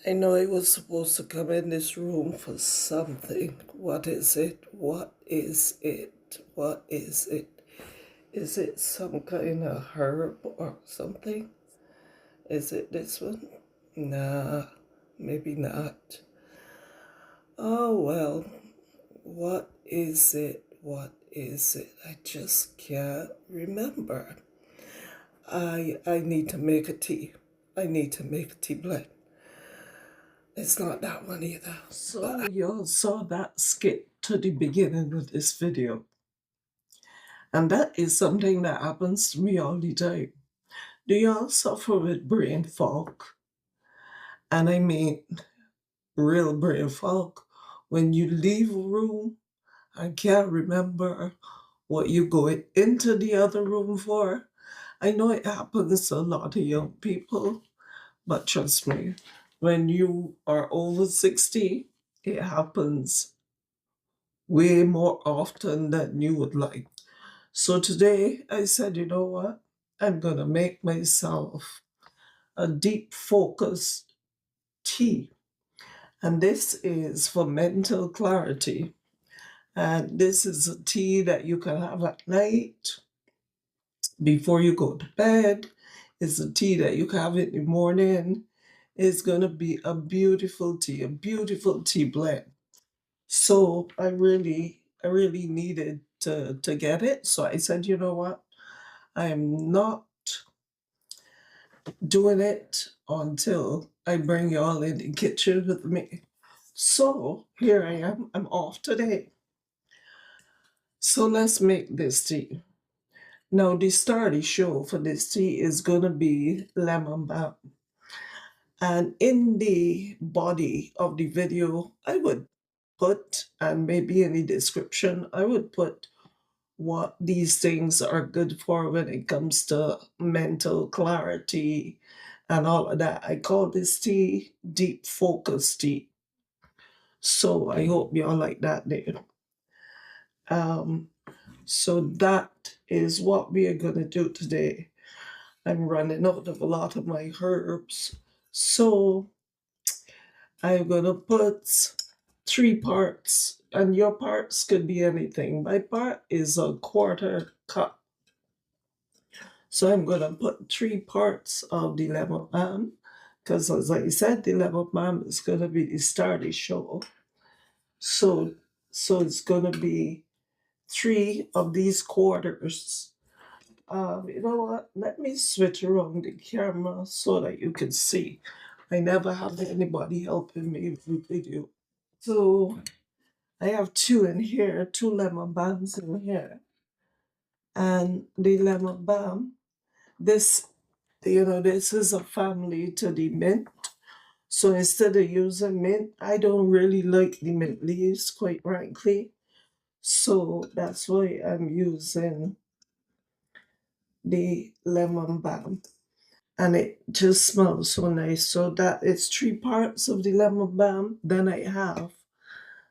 I know I was supposed to come in this room for something. What is it? What is it? What is it? Is it some kind of herb or something? Is it this one? Nah, maybe not. Oh well, what is it? What is it? I just can't remember. I need to make a tea. I need to make a tea blend. It's not that one either. So y'all saw that skip to the beginning of this video. And that is something that happens to me all the time. Do y'all suffer with brain fog? And I mean real brain fog. When you leave a room and can't remember what you going into the other room for. I know it happens to a lot of young people, but trust me, when you are over 60, it happens way more often than you would like. So today I said, you know what? I'm going to make myself a deep focus tea. And this is for mental clarity. And this is a tea that you can have at night before you go to bed. It's a tea that you can have in the morning. It's going to be a beautiful tea blend. So I really needed to get it. So I said, you know what? I'm not doing it until I bring y'all in the kitchen with me. So here I am. I'm off today. So let's make this tea. Now the starter show for this tea is gonna be lemon balm. And in the body of the video, I would put, and maybe in the description, I would put what these things are good for when it comes to mental clarity and all of that. I call this tea deep focus tea. So I hope y'all like that there. Um, so that is what we are gonna do today. I'm running out of a lot of my herbs. So I'm gonna put 3 parts, and your parts could be anything. My part is a quarter cup. So I'm gonna put 3 parts of the lemon balm, because as I said, the lemon balm is gonna be the starter show. So it's gonna be 3 of these quarters. You know what? Let me switch around the camera so that you can see. I never have anybody helping me with the video. So I have two in here, 2 lemon balms in here. And the lemon balm, this is a family to the mint. So instead of using mint, I don't really like the mint leaves, quite frankly. So that's why I'm using the lemon balm. And it just smells so nice. So that is 3 parts of the lemon balm. Then I have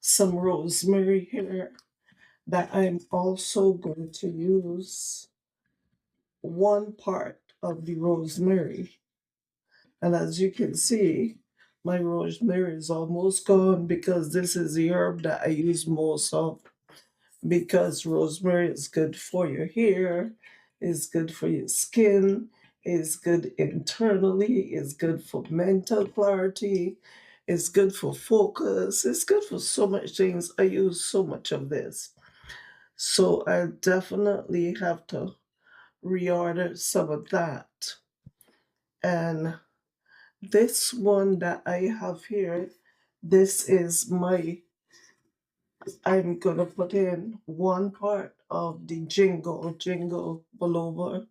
some rosemary here that I'm also going to use 1 part of the rosemary. And as you can see, my rosemary is almost gone because this is the herb that I use most of, because rosemary is good for your hair, is good for your skin, is good internally, is good for mental clarity, it's good for focus, it's good for so much things. I use so much of this. So I definitely have to reorder some of that. And this one that I have here, this is I'm gonna put in 1 part of the jingle biloba.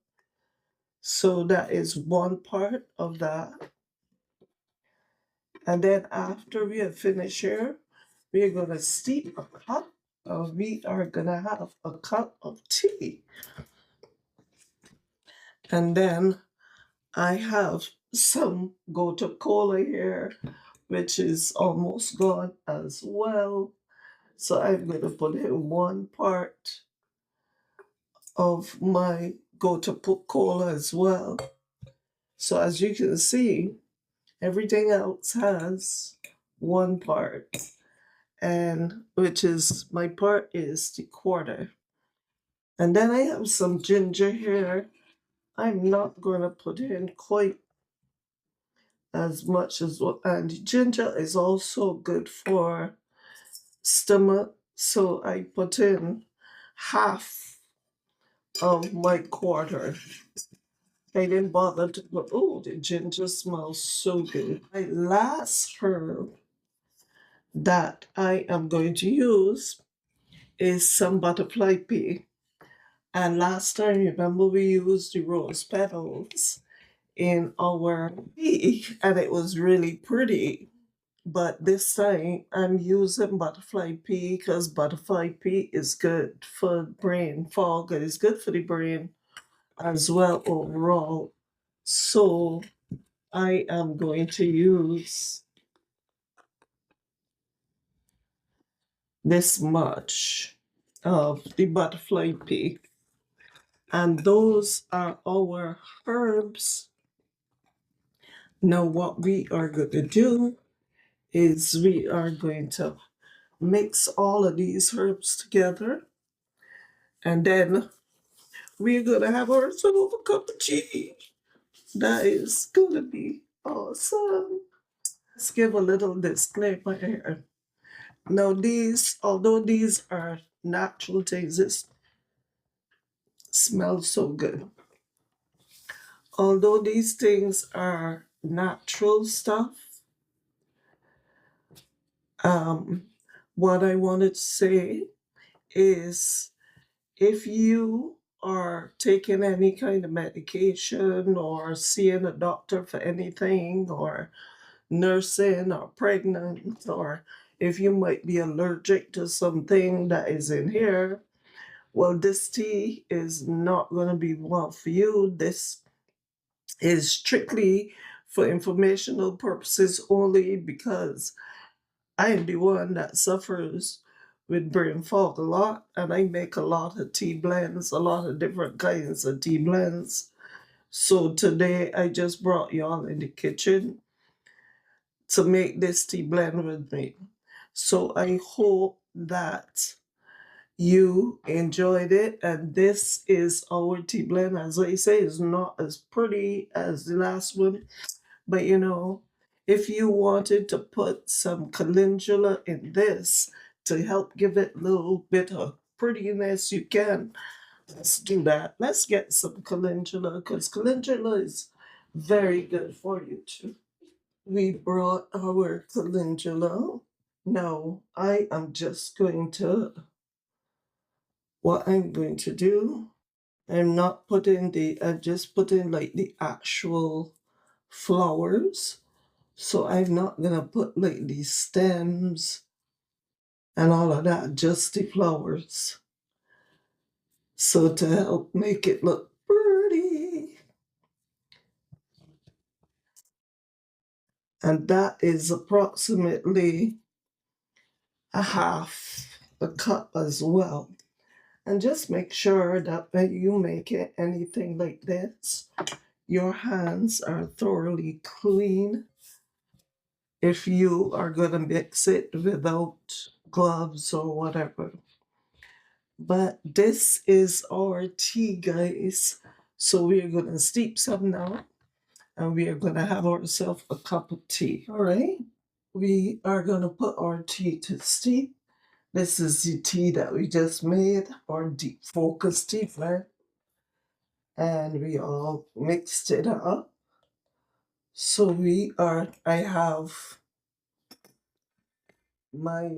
So that is 1 part of that. And then after we are finished here, we are gonna steep a cup, we are gonna have a cup of tea. And then I have some Gotu Kola here, which is almost gone as well. So I'm going to put in 1 part of my Gotu Kola as well. So as you can see, Everything else has one part, and which is my part is the quarter. And then I have some ginger here. I'm not going to put in quite as much as what, and ginger is also good for stomach. So I put in half of my quarter. I didn't bother to put, oh, the ginger smells so good. My last herb that I am going to use is some butterfly pea. And last time, remember, we used the rose petals in our tea, and it was really pretty. But this time, I'm using butterfly pea because butterfly pea is good for brain fog. It is good for the brain as well overall. So I am going to use this much of the butterfly pea. And those are our herbs. Now, what we are going to do is we are going to mix all of these herbs together, and then we're going to have ourselves a cup of tea. That is going to be awesome. Let's give a little disclaimer here. Now, these, although these are natural things, this smells so good. Although these things are natural stuff, um, what I wanted to say is if you are taking any kind of medication or seeing a doctor for anything or nursing or pregnant, or if you might be allergic to something that is in here, well, this tea is not going to be one for you. This is strictly for informational purposes only because I am the one that suffers with brain fog a lot, and I make a lot of tea blends, a lot of different kinds of tea blends. So today I just brought y'all in the kitchen to make this tea blend with me. So I hope that you enjoyed it. And this is our tea blend. As I say, it's not as pretty as the last one, but you know, if you wanted to put some calendula in this to help give it a little bit of prettiness, you can. Let's do that. Let's get some calendula because calendula is very good for you too. We brought our calendula. Now I am just going to, what I'm going to do, I'm not putting I'm just putting like the actual flowers. So I'm not gonna put like these stems and all of that, just the flowers. So to help make it look pretty. And that is approximately a half a cup as well. And just make sure that when you make it anything like this, your hands are thoroughly clean. If you are going to mix it without gloves or whatever. But this is our tea, guys. So we are going to steep some now, and we are going to have ourselves a cup of tea. All right. We are going to put our tea to steep. This is the tea that we just made, our deep focus tea blend. And we all mixed it up. So I have my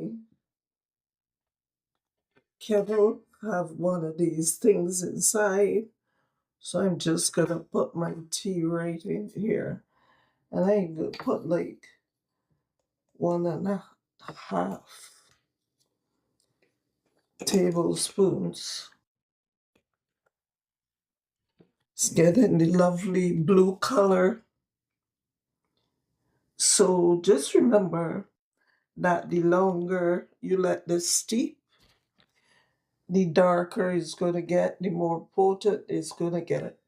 kettle, have one of these things inside. So I'm just gonna put my tea right in here. And I'm gonna put like 1.5 tablespoons. It's getting the lovely blue color. So just remember that the longer you let this steep, the darker it's going to get, the more potent it's going to get.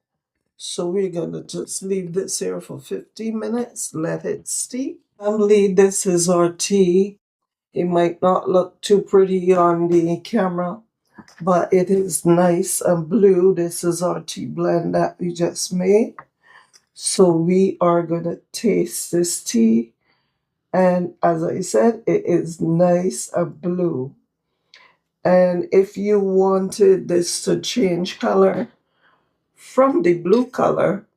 So we're gonna just leave this here for 15 minutes, let it steep. Family, this is our tea. It might not look too pretty on the camera, but it is nice and blue. This is our tea blend that we just made. So we are gonna taste this tea. And as I said, it is nice and blue. And if you wanted this to change color from the blue color,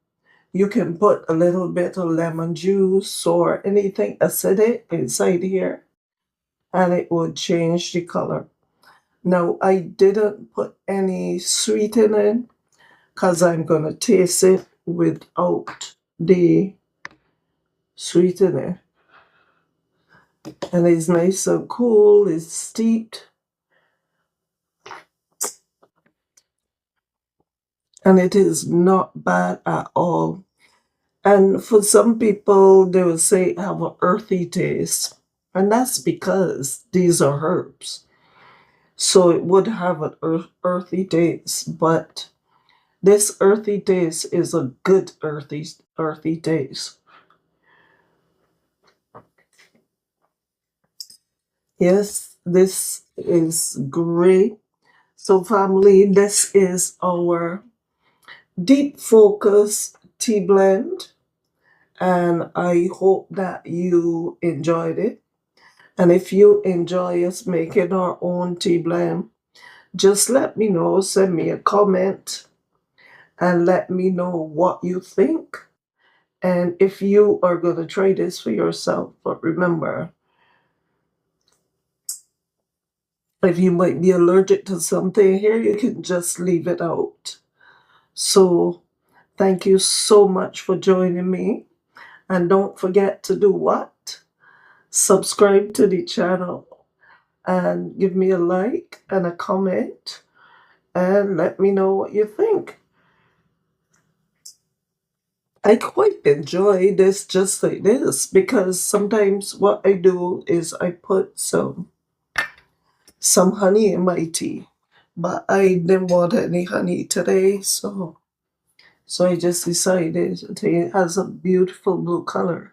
you can put a little bit of lemon juice or anything acidic inside here, and it would change the color. Now, I didn't put any sweetening because I'm going to taste it without the sweetener. And it's nice and cool, it's steeped, and it is not bad at all. And for some people, they will say it have an earthy taste. And that's because these are herbs. So it would have an earthy taste, but this earthy taste is a good earthy taste. Yes, this is great. So family, this is our deep focus tea blend, and I hope that you enjoyed it. And if you enjoy us making our own tea blend, just let me know, send me a comment, and let me know what you think. And if you are going to try this for yourself, but remember, if you might be allergic to something here, you can just leave it out. So thank you so much for joining me. And don't forget to do what? Subscribe to the channel and give me a like and a comment and let me know what you think. I quite enjoy this just like this because sometimes what I do is I put some honey in my tea, but I didn't want any honey today, so I just decided it has a beautiful blue color.